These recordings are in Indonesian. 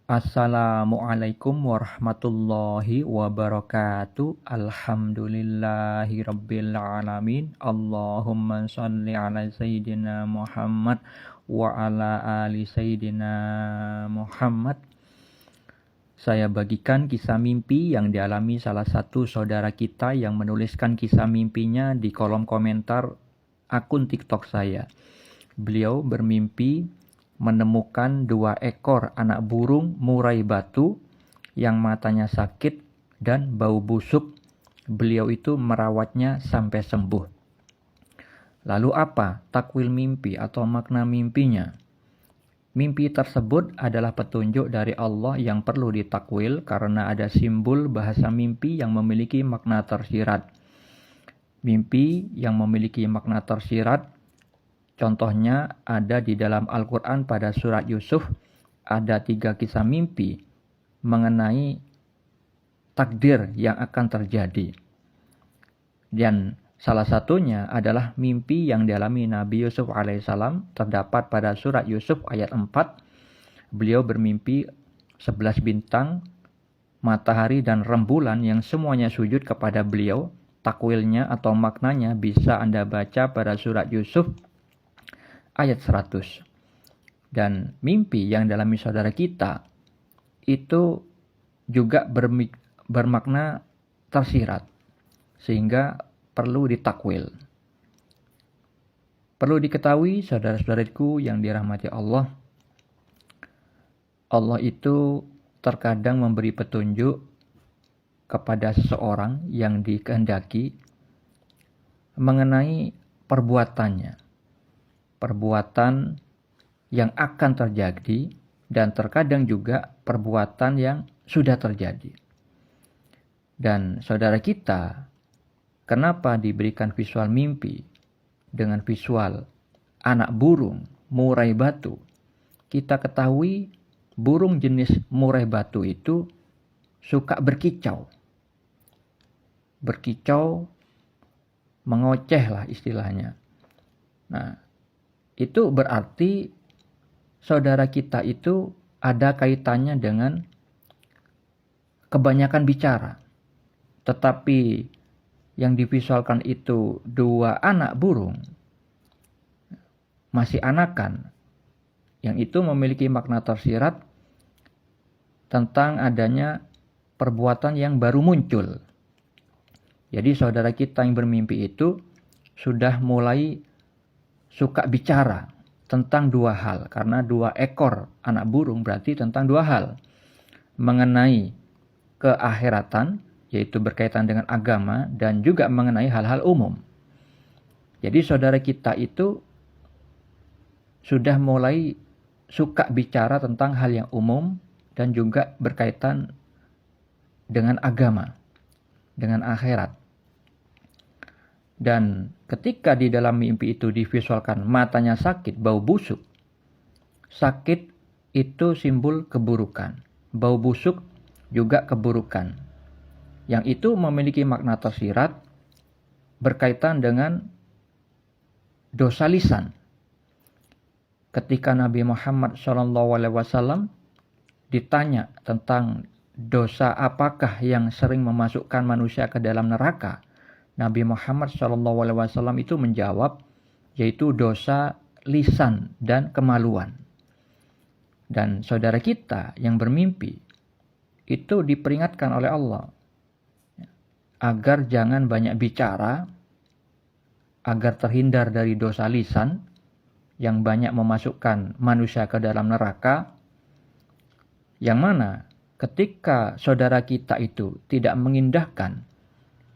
Assalamualaikum warahmatullahi wabarakatuh. Alhamdulillahi rabbil alamin. Allahumma sholli ala sayyidina Muhammad wa ala ali sayyidina Muhammad. Saya bagikan kisah mimpi yang dialami salah satu saudara kita yang menuliskan kisah mimpinya di kolom komentar akun TikTok saya. Beliau bermimpi menemukan 2 ekor anak burung murai batu yang matanya sakit dan bau busuk. Beliau itu merawatnya sampai sembuh. Lalu apa takwil mimpi atau makna mimpinya? Mimpi tersebut adalah petunjuk dari Allah yang perlu ditakwil karena ada simbol bahasa mimpi yang memiliki makna tersirat. Mimpi yang memiliki makna tersirat contohnya ada di dalam Al-Quran pada surat Yusuf, ada 3 kisah mimpi mengenai takdir yang akan terjadi. Dan salah satunya adalah mimpi yang dialami Nabi Yusuf alaihissalam, terdapat pada surat Yusuf ayat 4. Beliau bermimpi 11 bintang, matahari dan rembulan yang semuanya sujud kepada beliau. Takwilnya atau maknanya bisa Anda baca pada surat Yusuf ayat 100. Dan mimpi yang dialami saudara kita itu juga bermakna tersirat, sehingga perlu ditakwil. Perlu diketahui saudara-saudariku yang dirahmati Allah, Allah itu terkadang memberi petunjuk kepada seseorang yang dikehendaki mengenai perbuatannya. Perbuatan yang akan terjadi dan terkadang juga perbuatan yang sudah terjadi. Dan saudara kita, kenapa diberikan visual mimpi dengan visual anak burung murai batu? Kita ketahui burung jenis murai batu itu suka berkicau. Berkicau, mengoceh lah istilahnya. Nah, itu berarti saudara kita itu ada kaitannya dengan kebanyakan bicara. Tetapi yang divisualkan itu 2 anak burung, masih anakan, yang itu memiliki makna tersirat tentang adanya perbuatan yang baru muncul. Jadi saudara kita yang bermimpi itu sudah mulai suka bicara tentang 2 hal. Karena 2 ekor anak burung berarti tentang 2 hal. Mengenai keakhiratan, yaitu berkaitan dengan agama, dan juga mengenai hal-hal umum. Jadi saudara kita itu sudah mulai suka bicara tentang hal yang umum dan juga berkaitan dengan agama, dengan akhirat. Dan ketika di dalam mimpi itu divisualkan matanya sakit, bau busuk. Sakit itu simbol keburukan. Bau busuk juga keburukan. Yang itu memiliki makna tersirat berkaitan dengan dosa lisan. Ketika Nabi Muhammad SAW ditanya tentang dosa apakah yang sering memasukkan manusia ke dalam neraka, Nabi Muhammad SAW itu menjawab, yaitu dosa lisan dan kemaluan. Dan saudara kita yang bermimpi itu diperingatkan oleh Allah agar jangan banyak bicara, agar terhindar dari dosa lisan yang banyak memasukkan manusia ke dalam neraka, yang mana ketika saudara kita itu tidak mengindahkan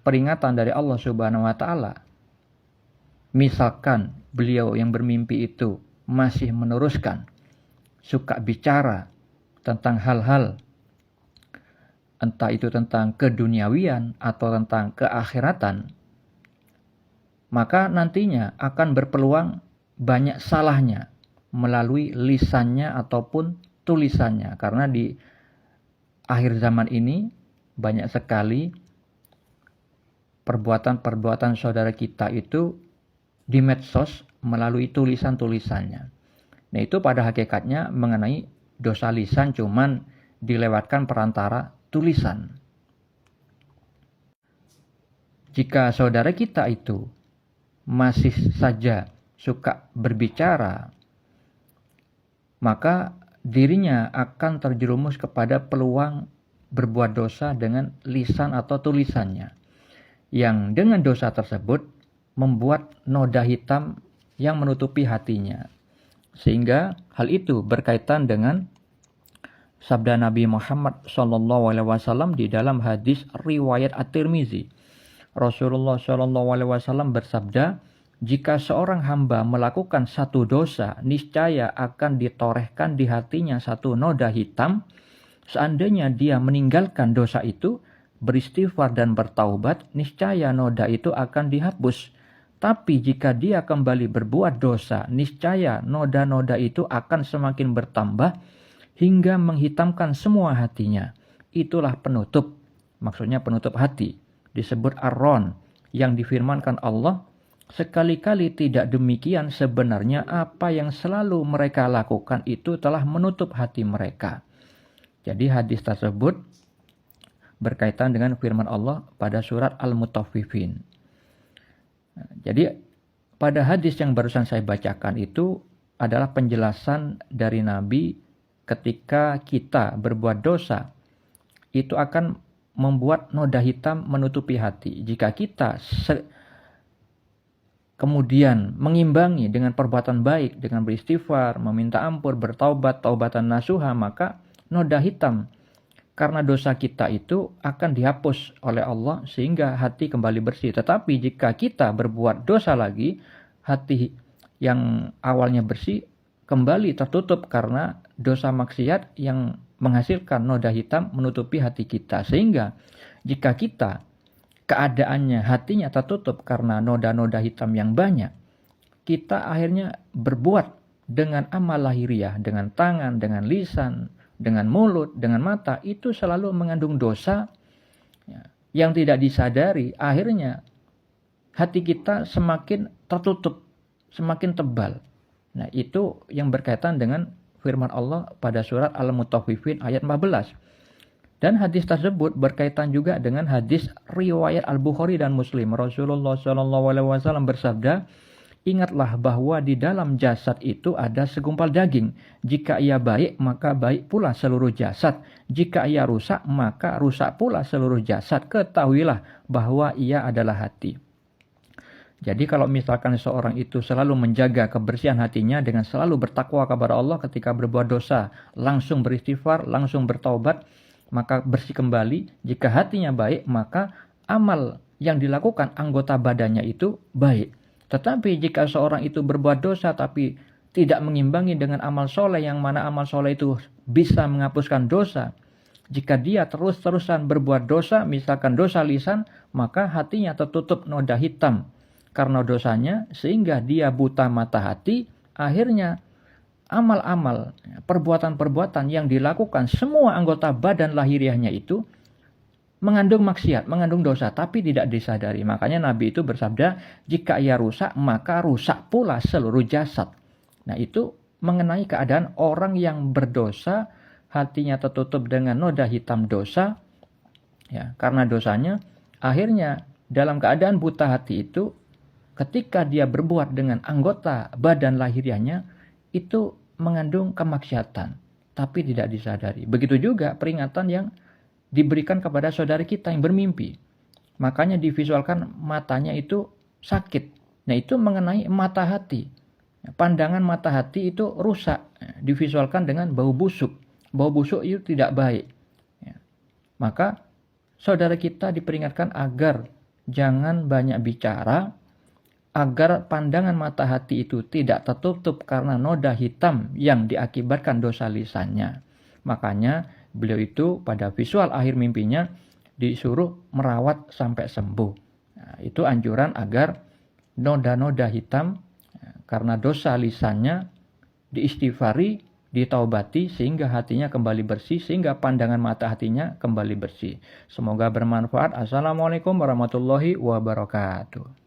peringatan dari Allah Subhanahu wa taala. Misalkan beliau yang bermimpi itu masih meneruskan suka bicara tentang hal-hal entah itu tentang keduniawian atau tentang keakhiratan, maka nantinya akan berpeluang banyak salahnya melalui lisannya ataupun tulisannya. Karena di akhir zaman ini banyak sekali perbuatan-perbuatan saudara kita itu di medsos melalui tulisan-tulisannya. Nah, itu pada hakikatnya mengenai dosa lisan, cuman dilewatkan perantara tulisan. Jika saudara kita itu masih saja suka berbicara, maka dirinya akan terjerumus kepada peluang berbuat dosa dengan lisan atau tulisannya, yang dengan dosa tersebut membuat noda hitam yang menutupi hatinya. Sehingga hal itu berkaitan dengan sabda Nabi Muhammad SAW di dalam hadis riwayat At-Tirmizi. Rasulullah SAW bersabda, jika seorang hamba melakukan satu dosa, niscaya akan ditorehkan di hatinya satu noda hitam. Seandainya dia meninggalkan dosa itu, beristighfar dan bertaubat, niscaya noda itu akan dihapus. Tapi jika dia kembali berbuat dosa, niscaya noda-noda itu akan semakin bertambah hingga menghitamkan semua hatinya. Itulah penutup, maksudnya penutup hati. Disebut ar-ron, yang difirmankan Allah, sekali-kali tidak demikian, sebenarnya apa yang selalu mereka lakukan itu telah menutup hati mereka. Jadi hadis tersebut berkaitan dengan firman Allah pada surat Al-Mutaffifin. Jadi pada hadis yang barusan saya bacakan itu adalah penjelasan dari Nabi ketika kita berbuat dosa, itu akan membuat noda hitam menutupi hati. Jika kita kemudian mengimbangi dengan perbuatan baik, dengan beristighfar, meminta ampun, bertaubat, taubatan nasuha, maka noda hitam karena dosa kita itu akan dihapus oleh Allah sehingga hati kembali bersih. Tetapi jika kita berbuat dosa lagi, hati yang awalnya bersih kembali tertutup karena dosa maksiat yang menghasilkan noda hitam menutupi hati kita. Sehingga jika kita keadaannya hatinya tertutup karena noda-noda hitam yang banyak, kita akhirnya berbuat dengan amal lahiriah, dengan tangan, dengan lisan, dengan mulut, dengan mata, itu selalu mengandung dosa yang tidak disadari. Akhirnya hati kita semakin tertutup, semakin tebal. Nah, itu yang berkaitan dengan firman Allah pada surat Al-Mutaffifin ayat 14. Dan hadis tersebut berkaitan juga dengan hadis riwayat Al-Bukhari dan Muslim. Rasulullah SAW bersabda, ingatlah bahwa di dalam jasad itu ada segumpal daging. Jika ia baik, maka baik pula seluruh jasad. Jika ia rusak, maka rusak pula seluruh jasad. Ketahuilah bahwa ia adalah hati. Jadi kalau misalkan seorang itu selalu menjaga kebersihan hatinya dengan selalu bertakwa kepada Allah ketika berbuat dosa, langsung beristighfar, langsung bertaubat, maka bersih kembali. Jika hatinya baik, maka amal yang dilakukan anggota badannya itu baik. Tetapi jika seorang itu berbuat dosa tapi tidak mengimbangi dengan amal soleh, yang mana amal soleh itu bisa menghapuskan dosa, jika dia terus-terusan berbuat dosa, misalkan dosa lisan, maka hatinya tertutup noda hitam karena dosanya, sehingga dia buta mata hati. Akhirnya amal-amal, perbuatan-perbuatan yang dilakukan semua anggota badan lahiriahnya itu mengandung maksiat, mengandung dosa, tapi tidak disadari. Makanya Nabi itu bersabda, jika ia rusak, maka rusak pula seluruh jasad. Nah, itu mengenai keadaan orang yang berdosa, hatinya tertutup dengan noda hitam dosa, ya, karena dosanya. Akhirnya dalam keadaan buta hati itu, ketika dia berbuat dengan anggota badan lahiriahnya, itu mengandung kemaksiatan, tapi tidak disadari. Begitu juga peringatan yang diberikan kepada saudari kita yang bermimpi. Makanya divisualkan matanya itu sakit. Nah, itu mengenai mata hati. Pandangan mata hati itu rusak. Divisualkan dengan bau busuk. Bau busuk itu tidak baik. Maka saudara kita diperingatkan agar jangan banyak bicara, agar pandangan mata hati itu tidak tertutup karena noda hitam yang diakibatkan dosa lisannya. Makanya beliau itu pada visual akhir mimpinya disuruh merawat sampai sembuh. Nah, itu anjuran agar noda-noda hitam karena dosa lisannya diistighfari, ditaubati sehingga hatinya kembali bersih, sehingga pandangan mata hatinya kembali bersih. Semoga bermanfaat. Assalamualaikum warahmatullahi wabarakatuh.